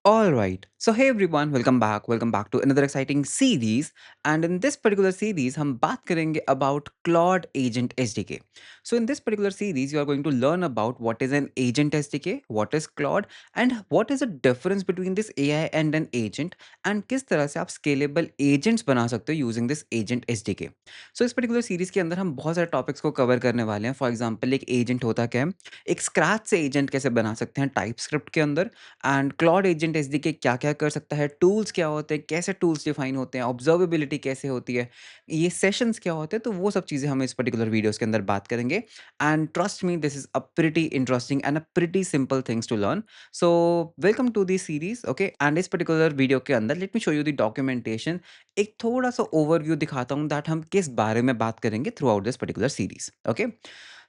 All right. So hey everyone, welcome back. Welcome back to another exciting series. And in this particular series, हम बात करेंगे about Claude Agent SDK. So in this particular series, you are going to learn about what is an agent SDK, what is Claude, and what is the difference between this AI and an agent, and किस तरह से आप scalable agents बना सकते हो using this agent SDK. So इस particular series के अंदर हम बहुत सारे topics को cover करने वाले हैं. For example, एक agent होता क्या है, एक scratch से agent कैसे बना सकते हैं TypeScript के अंदर, एंड क्लॉड एजेंट एसडीके क्या-क्या कर सकता है, टूल्स क्या होते हैं, कैसे टूल्स डिफाइन होते हैं, ऑब्जर्वेबिलिटी कैसे होती है, ये सेशंस क्या होते हैं, तो वो सब चीज़ें हम इस पर्टिकुलर वीडियोज़ के अंदर बात करेंगे and trust me this is a pretty interesting and a pretty simple things to learn. So welcome to this series okay and इस पर्टिकुलर वीडियो के अंदर let me show you the documentation. एक थोड़ा-सा overview दिखाता हूँ that हम किस बारे में बात करेंगे throughout this particular series okay.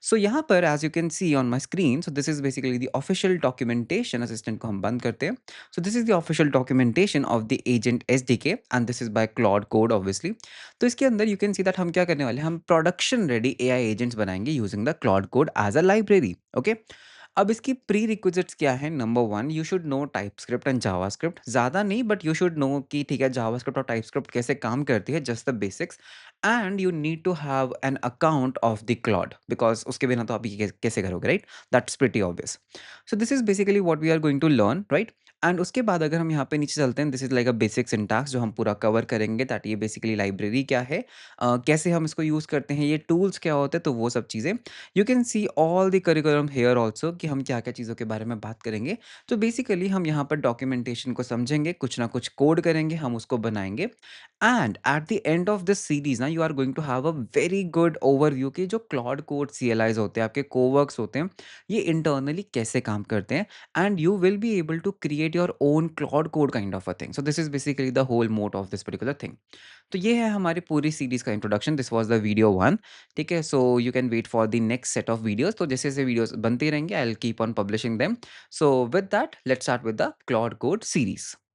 So यहाँ पर as you can see on my screen, so this is basically the official documentation. Assistant को हम बंद करते हैं। So this is the official documentation of the agent SDK and this is by Claude Code obviously। तो इसके अंदर you can see that हम क्या करने वाले हैं, हम production ready AI agents बनाएंगे using the Claude Code as a library। Okay। अब इसकी प्री रिक्विजिट्स क्या है? Number one, you should know TypeScript and JavaScript. ज़्यादा नहीं बट यू शुड नो कि ठीक है जावास्क्रिप्ट और टाइपस्क्रिप्ट कैसे काम करती है, just the basics. And you need to have an account of the Claude because उसके बिना तो आप ये कैसे करोगे, right? That's pretty obvious. So this is basically what we are going to learn, right? And उसके बाद अगर हम यहाँ पे नीचे चलते हैं, this is like a basic syntax जो हम पूरा कवर करेंगे, दैट ये बेसिकली लाइब्रेरी क्या है, कैसे हम इसको यूज़ करते हैं, ये टूल्स क्या होते हैं, तो वो सब चीज़ें you can see all the curriculum here also कि हम क्या क्या चीज़ों के बारे में बात करेंगे। तो बेसिकली हम यहाँ पर डॉक्यूमेंटेशन को समझेंगे, कुछ ना कुछ कोड करेंगे, हम उसको बनाएंगे and at the end of this series ना you are going to have a very good overview कि जो क्लॉड कोड सीएलआईज होते हैं, आपके कोवर्क्स होते हैं, ये इंटरनली कैसे काम करते हैं and you will be able to create your own Claude code kind of a thing. So this is basically the whole moat of this particular thing. तो ये है हमारी पूरी सीरीज का introduction. This was the video one. ठीक है, so you can wait for the next set of videos. तो जैसे जैसे वीडियोस बनते रहेंगे I will keep on publishing them. So with that let's start with the Claude code series.